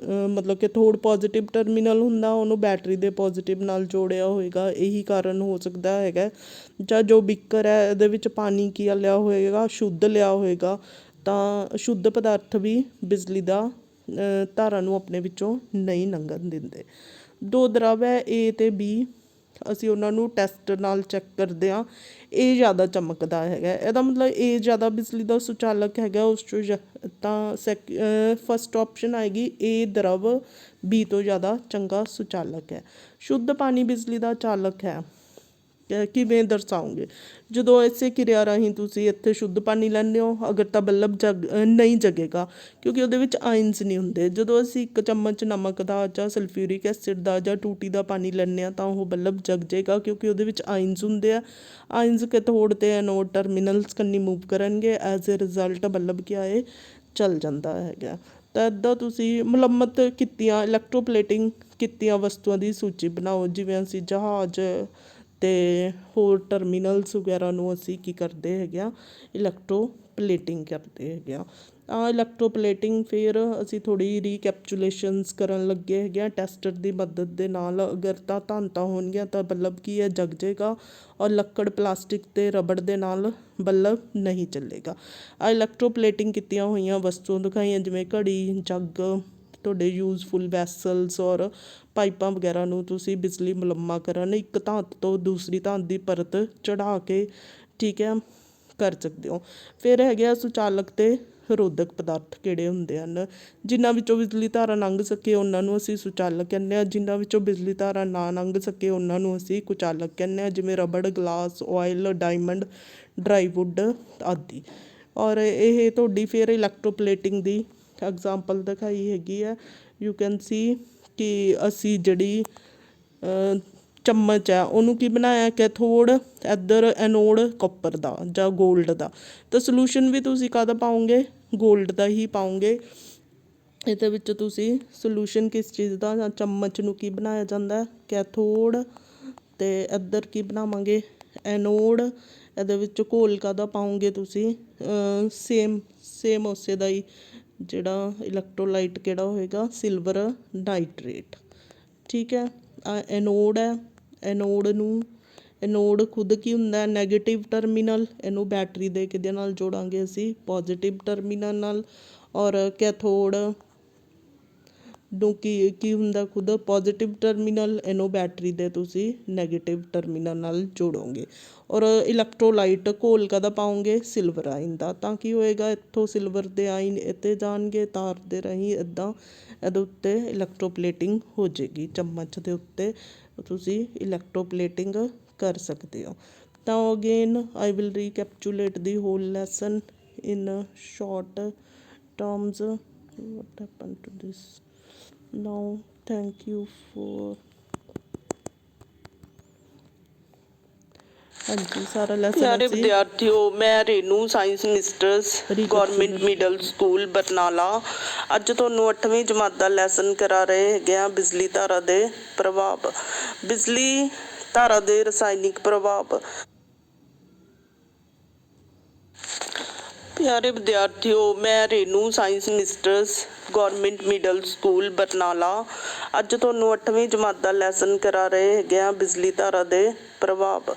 ਮਤਲਬ ਕੈਥੋਡ ਪੋਜ਼ੀਟਿਵ ਟਰਮੀਨਲ ਹੁੰਦਾ, ਉਹਨੂੰ ਬੈਟਰੀ ਦੇ ਪੋਜ਼ੀਟਿਵ ਨਾਲ ਜੋੜਿਆ ਹੋਏਗਾ, ਇਹੀ ਕਾਰਨ ਹੋ ਸਕਦਾ ਹੈਗਾ। ਜਾਂ ਜੋ ਬੀਕਰ ਹੈ ਇਹਦੇ ਵਿੱਚ ਪਾਣੀ ਕੀ ਲਿਆ ਹੋਏਗਾ, ਸ਼ੁੱਧ ਲਿਆ ਹੋਏਗਾ, ਤਾਂ ਸ਼ੁੱਧ ਪਦਾਰਥ ਵੀ ਬਿਜਲੀ ਦਾ ਧਾਰਾ ਨੂੰ ਆਪਣੇ ਵਿੱਚੋਂ ਨਹੀਂ ਲੰਘਣ ਦਿੰਦੇ। ਦੋ ਦਰਵ ਹੈ A ਅਤੇ B, ਅਸੀਂ ਉਹਨਾਂ ਨੂੰ ਟੈਸਟ ਨਾਲ ਚੈੱਕ ਕਰਦੇ ਹਾਂ। ਇਹ ਜ਼ਿਆਦਾ ਚਮਕਦਾ ਹੈਗਾ, ਇਹਦਾ ਮਤਲਬ ਇਹ ਜ਼ਿਆਦਾ ਬਿਜਲੀ ਦਾ ਸੁਚਾਲਕ ਹੈਗਾ। ਉਸ 'ਚੋਂ ਤਾਂ ਫਸਟ ਆਪਸ਼ਨ ਆਏਗੀ ਇਹ ਦਰਵ B ਤੋਂ ਜ਼ਿਆਦਾ ਚੰਗਾ ਸੁਚਾਲਕ ਹੈ। ਸ਼ੁੱਧ ਪਾਣੀ ਬਿਜਲੀ ਦਾ ਚਾਲਕ ਹੈ। ਕਿਵੇਂ ਦਰਸਾਓਗੇ? ਜਦੋਂ ਇਸੇ ਕਿਰਿਆ ਰਾਹੀਂ ਤੁਸੀਂ ਇੱਥੇ ਸ਼ੁੱਧ ਪਾਣੀ ਲੈਂਦੇ ਹੋ, ਅਗਰ ਤਾਂ ਬੱਲਬ ਨਹੀਂ ਜਗੇਗਾ, ਕਿਉਂਕਿ ਉਹਦੇ ਵਿੱਚ ਆਇਨਸ ਨਹੀਂ ਹੁੰਦੇ। ਜਦੋਂ ਅਸੀਂ 1 ਚਮਚ ਨਮਕ ਦਾ ਜਾਂ ਸਲਫਿਊਰਿਕ ਐਸਿਡ ਦਾ ਜਾਂ ਟੂਟੀ ਦਾ ਪਾਣੀ ਲੈਂਦੇ ਹਾਂ ਤਾਂ ਉਹ ਬੱਲਬ ਜਗ ਜਾਏਗਾ, ਕਿਉਂਕਿ ਉਹਦੇ ਵਿੱਚ ਆਇਨਸ ਹੁੰਦੇ ਆ। ਆਇਨਸ ਕੈਥੋਡ ਅਤੇ ਐਨੋਡ ਟਰਮੀਨਲਸ ਕੰਨੀ ਮੂਵ ਕਰਨਗੇ, ਐਜ਼ ਏ ਰਿਜ਼ਲਟ ਬੱਲਬ ਕੀ ਹੈ ਚੱਲ ਜਾਂਦਾ ਹੈਗਾ। ਤਾਂ ਇੱਦਾਂ ਤੁਸੀਂ ਮੁਰੰਮਤ ਕੀਤੀਆਂ ਇਲੈਕਟ੍ਰੋਪਲੇਟਿੰਗ ਕੀਤੀਆਂ ਵਸਤੂਆਂ ਦੀ ਸੂਚੀ ਬਣਾਓ। ਜਿਵੇਂ ਅਸੀਂ ਜਹਾਜ਼ ਅਤੇ ਹੋਰ ਟਰਮੀਨਲਸ ਵਗੈਰਾ ਨੂੰ ਅਸੀਂ ਕੀ ਕਰਦੇ ਹੈਗੇ ਹਾਂ, ਇਲੈਕਟ੍ਰੋਪਲੇਟਿੰਗ ਕਰਦੇ ਹੈਗੇ ਹਾਂ। ਇਲੈਕਟ੍ਰੋਪਲੇਟਿੰਗ ਫਿਰ ਅਸੀਂ ਥੋੜ੍ਹੀ ਰੀਕੈਪਚੁਲੇਸ਼ਨਸ ਕਰਨ ਲੱਗੇ ਹੈਗੇ ਹਾਂ ਟੈਸਟਰ ਦੀ ਮਦਦ ਦੇ ਨਾਲ। ਅਗਰ ਤਾਂ ਧਾਂਤਾ ਹੋਣਗੀਆਂ ਤਾਂ ਬੱਲਬ ਕੀ ਹੈ ਜਗ ਜਾਏਗਾ, ਔਰ ਲੱਕੜ, ਪਲਾਸਟਿਕ ਅਤੇ ਰਬੜ ਦੇ ਨਾਲ ਬੱਲਬ ਨਹੀਂ ਚੱਲੇਗਾ। ਇਲੈਕਟ੍ਰੋਪਲੇਟਿੰਗ ਕੀਤੀਆਂ ਹੋਈਆਂ ਵਸਤੂਆਂ ਦਿਖਾਈਆਂ, ਜਿਵੇਂ ਘੜੀ, ਜੱਗ, ਤੁਹਾਡੇ ਯੂਜ਼ਫੁਲ ਵੈਸਲਸ ਔਰ ਪਾਈਪਾਂ ਵਗੈਰਾ ਨੂੰ ਤੁਸੀਂ ਬਿਜਲੀ ਮੁਲੰਮਾ ਕਰਨ ਇੱਕ ਧਾਤ ਤੋਂ ਦੂਸਰੀ ਧਾਤ ਦੀ ਪਰਤ ਚੜ੍ਹਾ ਕੇ, ਠੀਕ ਹੈ, ਕਰ ਸਕਦੇ ਹੋ। ਫਿਰ ਹੈਗੇ ਆ ਸੁਚਾਲਕ ਅਤੇ ਰੋਧਕ ਪਦਾਰਥ ਕਿਹੜੇ ਹੁੰਦੇ ਹਨ। ਜਿਨ੍ਹਾਂ ਵਿੱਚੋਂ ਬਿਜਲੀ ਧਾਰਾ ਲੰਘ ਸਕੇ ਉਹਨਾਂ ਨੂੰ ਅਸੀਂ ਸੁਚਾਲਕ ਕਹਿੰਦੇ ਹਾਂ। ਜਿਨ੍ਹਾਂ ਵਿੱਚੋਂ ਬਿਜਲੀ ਧਾਰਾ ਨਾ ਲੰਘ ਸਕੇ ਉਹਨਾਂ ਨੂੰ ਅਸੀਂ ਕੁਚਾਲਕ ਕਹਿੰਦੇ ਹਾਂ, ਜਿਵੇਂ ਰਬੜ, ਗਲਾਸ, ਆਇਲ, ਡਾਇਮੰਡ, ਡਰਾਈਵੁੱਡ ਆਦਿ। ਔਰ ਇਹ ਤੁਹਾਡੀ ਫਿਰ ਇਲੈਕਟ੍ਰੋਪਲੇਟਿੰਗ ਦੀ ਐਗਜ਼ਾਮਪਲ ਦਿਖਾਈ ਹੈਗੀ ਹੈ। ਯੂ ਕੈਨ ਸੀ ਕਿ ਅਸੀਂ ਜਿਹੜੀ ਚਮਚ ਹੈ ਉਹਨੂੰ ਕੀ ਬਣਾਇਆ, ਕੈਥੋਡ, ਇੱਧਰ ਐਨੋਡ ਕਾਪਰ ਦਾ ਜਾਂ ਗੋਲਡ ਦਾ। ਤਾਂ ਸੋਲਿਊਸ਼ਨ ਵੀ ਤੁਸੀਂ ਕਾਹਦਾ ਪਾਓਗੇ, ਗੋਲਡ ਦਾ ਹੀ ਪਾਓਗੇ। ਇਹਦੇ ਵਿੱਚ ਤੁਸੀਂ ਸੋਲਿਊਸ਼ਨ ਕਿਸ ਚੀਜ਼ ਦਾ, ਜਾਂ ਚਮਚ ਨੂੰ ਕੀ ਬਣਾਇਆ ਜਾਂਦਾ, ਕੈਥੋਡ, ਅਤੇ ਇੱਧਰ ਕੀ ਬਣਾਵਾਂਗੇ, ਐਨੋਡ। ਇਹਦੇ ਵਿੱਚ ਘੋਲ ਕਾਹਦਾ ਪਾਓਗੇ ਤੁਸੀਂ, ਸੇਮ ਉਸੇ ਦਾ ਹੀ, ਜਿਹੜਾ ਇਲੈਕਟ੍ਰੋਲਾਈਟ ਕਿਹੜਾ ਹੋਏਗਾ, ਸਿਲਵਰ ਨਾਈਟ੍ਰੇਟ, ਠੀਕ ਹੈ। ਐਨੋਡ ਹੈ, ਐਨੋਡ ਖੁਦ ਕੀ ਹੁੰਦਾ, ਨੈਗੇਟਿਵ ਟਰਮੀਨਲ। ਇਹਨੂੰ ਬੈਟਰੀ ਦੇ ਕਿਹਦੇ ਨਾਲ ਜੋੜਾਂਗੇ ਅਸੀਂ, ਪੋਜ਼ੀਟਿਵ ਟਰਮੀਨਲ ਨਾਲ। ਔਰ ਕੈਥੋਡ ਨੂੰ ਕੀ ਹੁੰਦਾ, ਖੁਦ ਪੋਜ਼ੀਟਿਵ ਟਰਮੀਨਲ। ਇਹਨੂੰ ਬੈਟਰੀ ਦੇ ਤੁਸੀਂ ਨੈਗੇਟਿਵ ਟਰਮੀਨਲ ਨਾਲ ਜੋੜੋਗੇ। ਔਰ ਇਲੈਕਟ੍ਰੋਲਾਈਟ ਘੋਲ ਕਾਹਦਾ ਪਾਓਗੇ, ਸਿਲਵਰ ਆਇਨ ਦਾ। ਤਾਂ ਕੀ ਹੋਏਗਾ, ਇੱਥੋਂ ਸਿਲਵਰ ਦੇ ਆਇਨ ਇੱਥੇ ਜਾਣਗੇ ਤਾਰ ਦੇ ਰਾਹੀਂ, ਇੱਦਾਂ ਇਹਦੇ ਉੱਤੇ ਇਲੈਕਟ੍ਰੋਪਲੇਟਿੰਗ ਹੋ ਜਾਏਗੀ। ਚਮਚ ਦੇ ਉੱਤੇ ਤੁਸੀਂ ਇਲੈਕਟ੍ਰੋਪਲੇਟਿੰਗ ਕਰ ਸਕਦੇ ਹੋ। ਤਾਂ again I will recapitulate the whole lesson in short terms. What happened to this now? Thank you for ਹਾਂਜੀ ਸਾਰਾ ਲੈਸਨ ਪਿਆਰੇ ਵਿਦਿਆਰਥੀਓ, ਮੈਂ Renu, science mistress, government middle school Barnala, ਅੱਜ ਤੁਹਾਨੂੰ 8ਵੀਂ ਜਮਾਤ ਦਾ ਲੈਸਨ ਕਰਾ ਰਹੇ ਹੈਗੇ ਆ, ਬਿਜਲੀ ਧਾਰਾ ਦੇ ਪ੍ਰਭਾਵ। ਬਿਜਲੀ ਧਾਰਾ ਦੇ ਰਸਾਇਣਿਕ ਪ੍ਰਭਾਵ। ਪਿਆਰੇ ਵਿਦਿਆਰਥੀਓ, ਮੈਂ Renu, science mistress, government middle school Barnala, ਅੱਜ ਤੁਹਾਨੂੰ 8ਵੀਂ ਜਮਾਤ ਦਾ ਲੈਸਨ ਕਰਾ ਰਹੇ ਹੈਗੇ ਆ, ਬਿਜਲੀ ਧਾਰਾ ਦੇ ਪ੍ਰਭਾਵ।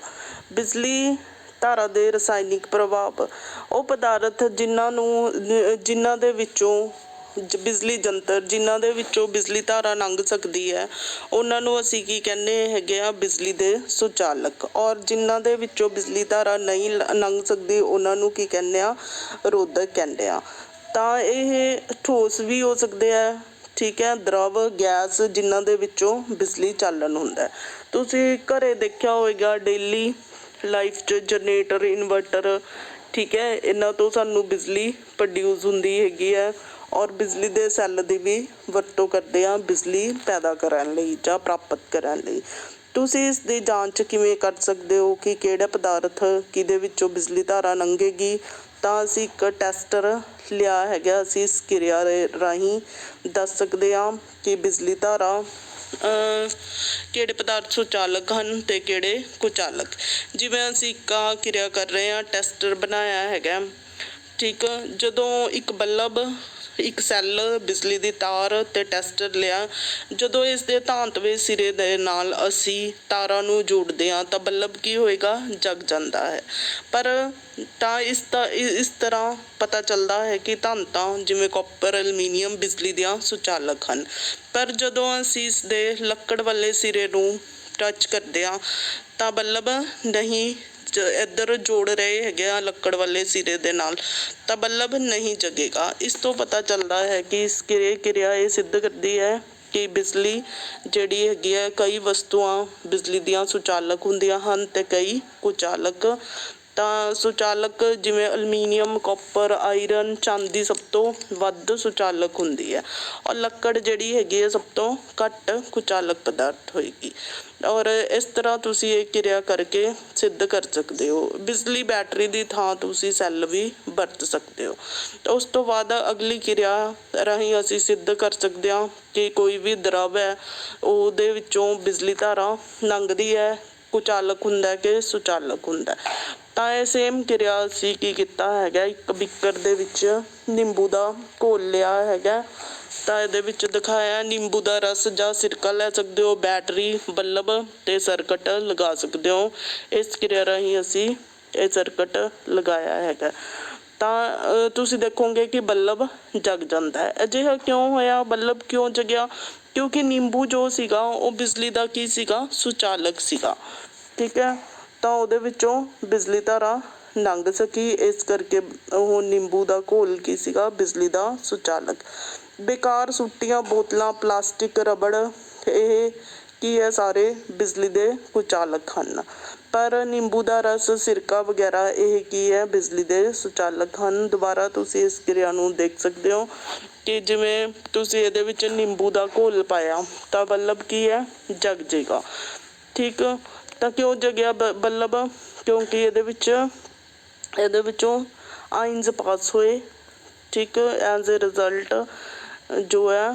ਬਿਜਲੀ ਧਾਰਾ ਦੇ ਰਸਾਇਣਿਕ ਪ੍ਰਭਾਵ। ਉਹ ਪਦਾਰਥ ਜਿਨ੍ਹਾਂ ਦੇ ਵਿੱਚੋਂ ਬਿਜਲੀ ਜੰਤਰ, ਜਿਨ੍ਹਾਂ ਦੇ ਵਿੱਚੋਂ ਬਿਜਲੀ ਧਾਰਾ ਲੰਘ ਸਕਦੀ ਹੈ, ਉਹਨਾਂ ਨੂੰ ਅਸੀਂ ਕੀ ਕਹਿੰਦੇ ਹੈਗੇ ਆ, ਬਿਜਲੀ ਦੇ ਸੁਚਾਲਕ। ਔਰ ਜਿਨ੍ਹਾਂ ਦੇ ਵਿੱਚੋਂ ਬਿਜਲੀ ਧਾਰਾ ਨਹੀਂ ਲੰਘ ਸਕਦੀ ਉਹਨਾਂ ਨੂੰ ਕੀ ਕਹਿੰਦੇ ਆ, ਰੋਧਕ ਕਹਿੰਦੇ ਆ। ਤਾਂ ਇਹ ਠੋਸ ਵੀ ਹੋ ਸਕਦੇ ਆ, ਠੀਕ ਹੈ, ਦਰਵ, ਗੈਸ, ਜਿਨ੍ਹਾਂ ਦੇ ਵਿੱਚੋਂ ਬਿਜਲੀ ਚਾਲਨ ਹੁੰਦਾ। ਤੁਸੀਂ ਘਰੇ ਦੇਖਿਆ ਹੋਏਗਾ ਡੇਲੀ ਲਾਈਫ 'ਚ ਜਨਰੇਟਰ, ਇਨਵਰਟਰ, ਠੀਕ ਹੈ, ਇਹਨਾਂ ਤੋਂ ਸਾਨੂੰ ਬਿਜਲੀ ਪ੍ਰੋਡਿਊਸ ਹੁੰਦੀ ਹੈਗੀ ਹੈ। ਔਰ ਬਿਜਲੀ ਦੇ ਸੈੱਲ ਦੀ ਵੀ ਵਰਤੋਂ ਕਰਦੇ ਹਾਂ ਬਿਜਲੀ ਪੈਦਾ ਕਰਨ ਲਈ ਜਾਂ ਪ੍ਰਾਪਤ ਕਰਨ ਲਈ। ਤੁਸੀਂ ਇਸ ਦੀ ਜਾਂਚ ਕਿਵੇਂ ਕਰ ਸਕਦੇ ਹੋ ਕਿ ਕਿਹੜਾ ਪਦਾਰਥ ਕਿਹਦੇ ਵਿੱਚੋਂ ਬਿਜਲੀ ਧਾਰਾ ਲੰਘੇਗੀ? ਤਾਂ ਅਸੀਂ ਇੱਕ ਟੈਸਟਰ ਲਿਆ ਹੈਗਾ, ਅਸੀਂ ਇਸ ਕਿਰਿਆ ਦੇ ਰਾਹੀਂ ਦੱਸ ਸਕਦੇ ਹਾਂ ਕਿ ਬਿਜਲੀ ਧਾਰਾ ਕਿਹੜੇ ਪਦਾਰਥ ਸੁਚਾਲਕ ਹਨ ਅਤੇ ਕਿਹੜੇ ਕੁਚਾਲਕ। ਜਿਵੇਂ ਅਸੀਂ ਇੱਕ ਕਿਰਿਆ ਕਰ ਰਹੇ ਹਾਂ, ਟੈਸਟਰ ਬਣਾਇਆ ਹੈਗਾ, ਠੀਕ ਜਦੋਂ ਇੱਕ ਬੱਲਬ, ਇੱਕ ਸੈੱਲ, ਬਿਜਲੀ ਦੀ ਤਾਰ ਤੇ ਟੈਸਟਰ ਲਿਆ, ਜਦੋਂ ਇਸ ਦੇ ਧਾਤਵੇਂ ਸਿਰੇ ਦੇ ਨਾਲ ਅਸੀਂ ਤਾਰਾਂ ਨੂੰ ਜੋੜਦੇ ਹਾਂ ਤਾਂ ਬੱਲਬ ਕੀ ਹੋਏਗਾ, ਜਗ ਜਾਂਦਾ ਹੈ। ਪਰ ਤਾਂ ਇਸ ਤਰ੍ਹਾਂ ਪਤਾ ਚੱਲਦਾ ਹੈ ਕਿ ਧਾਤਾਂ ਜਿਵੇਂ ਕਾਪਰ, ਐਲੂਮੀਨੀਅਮ ਬਿਜਲੀ ਦੀਆਂ ਸੁਚਾਲਕ ਹਨ। ਪਰ ਜਦੋਂ ਅਸੀਂ ਇਸ ਦੇ ਲੱਕੜ ਵਾਲੇ ਸਿਰੇ ਨੂੰ ਟੱਚ ਕਰਦੇ ਹਾਂ ਤਾਂ ਬੱਲਬ ਨਹੀਂ, ਇੱਧਰ ਜੋੜ ਰਹੇ ਹੈਗੇ ਆ ਲੱਕੜ ਵਾਲੇ ਸਿਰੇ ਦੇ ਨਾਲ, ਤਾਂ ਬੱਲਬ ਨਹੀਂ ਜਗੇਗਾ। ਇਸ ਤੋਂ ਪਤਾ ਚੱਲਦਾ ਹੈ ਕਿ ਇਸ ਕਿਰਿਆ ਇਹ ਸਿੱਧ ਕਰਦੀ ਹੈ ਕਿ ਬਿਜਲੀ ਜਿਹੜੀ ਹੈਗੀ ਹੈ, ਕਈ ਵਸਤੂਆਂ ਬਿਜਲੀ ਦੀਆਂ ਸੁਚਾਲਕ ਹੁੰਦੀਆਂ ਹਨ ਅਤੇ ਕਈ ਕੁਚਾਲਕ। ਤਾਂ ਸੁਚਾਲਕ ਜਿਵੇਂ ਅਲਮੀਨੀਅਮ, ਕਾਪਰ, ਆਇਰਨ, ਚਾਂਦੀ ਸਭ ਤੋਂ ਵੱਧ ਸੁਚਾਲਕ ਹੁੰਦੀ ਹੈ, ਔਰ ਲੱਕੜ ਜਿਹੜੀ ਹੈਗੀ ਹੈ ਸਭ ਤੋਂ ਘੱਟ ਕੁਚਾਲਕ ਪਦਾਰਥ ਹੋਏਗੀ। ਔਰ ਇਸ ਤਰ੍ਹਾਂ ਤੁਸੀਂ ਇਹ ਕਿਰਿਆ ਕਰਕੇ ਸਿੱਧ ਕਰ ਸਕਦੇ ਹੋ। ਬਿਜਲੀ ਬੈਟਰੀ ਦੀ ਥਾਂ ਤੁਸੀਂ ਸੈੱਲ ਵੀ ਵਰਤ ਸਕਦੇ ਹੋ। ਉਸ ਤੋਂ ਬਾਅਦ ਅਗਲੀ ਕਿਰਿਆ ਰਾਹੀਂ ਅਸੀਂ ਸਿੱਧ ਕਰ ਸਕਦੇ ਹਾਂ ਕਿ ਕੋਈ ਵੀ ਦਰਵ ਹੈ, ਉਹਦੇ ਵਿੱਚੋਂ ਬਿਜਲੀ ਧਾਰਾ ਲੰਘਦੀ ਹੈ, ਕੁਚਾਲਕ ਹੁੰਦਾ ਕਿ ਸੁਚਾਲਕ ਹੁੰਦਾ। ਤਾਂ ਇਹ ਸੇਮ ਕਿਰਿਆ ਅਸੀਂ ਕੀ ਕੀਤਾ ਹੈਗਾ, ਇੱਕ ਬੀਕਰ ਦੇ ਵਿੱਚ ਨਿੰਬੂ ਦਾ ਘੋਲ ਲਿਆ ਹੈਗਾ, ਤਾਂ ਇਹਦੇ ਵਿੱਚ ਦਿਖਾਇਆ ਨਿੰਬੂ ਦਾ ਰਸ ਜਾਂ ਸਿਰਕਾ ਲੈ ਸਕਦੇ ਹੋ, ਬੈਟਰੀ, ਬੱਲਬ ਤੇ ਸਰਕਟ ਲਗਾ ਸਕਦੇ ਹੋ। ਇਸ ਕਿਰਿਆ ਰਾਹੀਂ ਅਸੀਂ ਇਹ ਸਰਕਟ ਲਗਾਇਆ ਹੈਗਾ। ਤਾਂ ਤੁਸੀਂ ਦੇਖੋਗੇ ਕਿ ਬੱਲਬ ਜਗ ਜਾਂਦਾ ਹੈ। ਅਜਿਹਾ ਕਿਉਂ ਹੋਇਆ, ਬੱਲਬ ਕਿਉਂ ਜਗਿਆ? ਕਿਉਂਕਿ ਨਿੰਬੂ ਜੋ ਸੀਗਾ ਉਹ ਬਿਜਲੀ ਦਾ ਕੀ ਸੀਗਾ, ਸੁਚਾਲਕ ਸੀਗਾ। ਠੀਕ ਹੈ, ਤਾਂ ਉਹਦੇ ਵਿੱਚੋਂ ਬਿਜਲੀ ਧਾਰਾ ਲੰਘ ਸਕੀ, ਇਸ ਕਰਕੇ ਉਹ ਨਿੰਬੂ ਦਾ ਘੋਲ ਕੀ ਸੀਗਾ, ਬਿਜਲੀ ਦਾ ਸੁਚਾਲਕ। ਬੇਕਾਰ ਸੁੱਟੀਆਂ ਬੋਤਲਾਂ, ਪਲਾਸਟਿਕ, ਰਬੜ, ਇਹ ਕੀ ਹੈ, ਸਾਰੇ ਬਿਜਲੀ ਦੇ ਕੁਚਾਲਕ ਹਨ। ਪਰ ਨਿੰਬੂ ਦਾ ਰਸ, ਸਿਰਕਾ ਵਗੈਰਾ ਇਹ ਕੀ ਹੈ, ਬਿਜਲੀ ਦੇ ਸੁਚਾਲਕ ਹਨ। ਦੁਬਾਰਾ ਤੁਸੀਂ ਇਸ ਕਿਰਿਆ ਨੂੰ ਦੇਖ ਸਕਦੇ ਹੋ ਕਿ ਜਿਵੇਂ ਤੁਸੀਂ ਇਹਦੇ ਵਿੱਚ ਨਿੰਬੂ ਦਾ ਘੋਲ ਪਾਇਆ ਤਾਂ ਬੱਲਬ ਕੀ ਹੈ, ਜਗ ਜੇਗਾ। ਠੀਕ, ਤਾਂ ਕਿਉਂ ਜਗਿਆ ਬੱਲਬ? ਕਿਉਂਕਿ ਇਹਦੇ ਵਿੱਚੋਂ ਆਇਨਸ ਪਾਸ ਹੋਏ। ਠੀਕ, ਐਜ਼ ਏ ਰਿਜ਼ਲਟ ਜੋ ਹੈ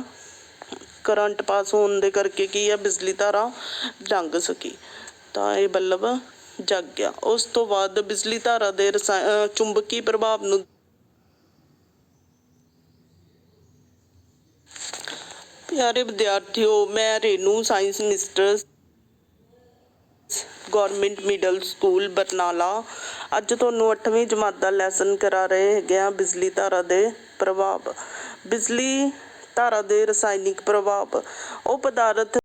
ਕਰੰਟ ਪਾਸ ਹੋਣ ਦੇ ਕਰਕੇ ਕੀ ਹੈ, ਬਿਜਲੀ ਧਾਰਾ ਲੰਘ ਸਕੀ, ਤਾਂ ਇਹ ਬੱਲਬ ਜਗ ਗਿਆ। ਉਸ ਤੋਂ ਬਾਅਦ ਬਿਜਲੀ ਧਾਰਾ ਦੇ ਚੁੰਬਕੀ ਪ੍ਰਭਾਵ ਨੂੰ ਪਿਆਰੇ ਵਿਦਿਆਰਥੀਓ, ਮੈਂ Renu, science minister, government middle school Barnala, ਅੱਜ ਤੁਹਾਨੂੰ 8ਵੀਂ ਜਮਾਤ ਦਾ ਲੈਸਨ ਕਰਾ ਰਹੇ ਹੈਗੇ ਆ, ਬਿਜਲੀ ਧਾਰਾ ਦੇ ਪ੍ਰਭਾਵ। ਬਿਜਲੀ ਧਾਰਾ ਦੇ ਰਸਾਇਣਿਕ ਪ੍ਰਭਾਵ। ਉਹ ਪਦਾਰਥ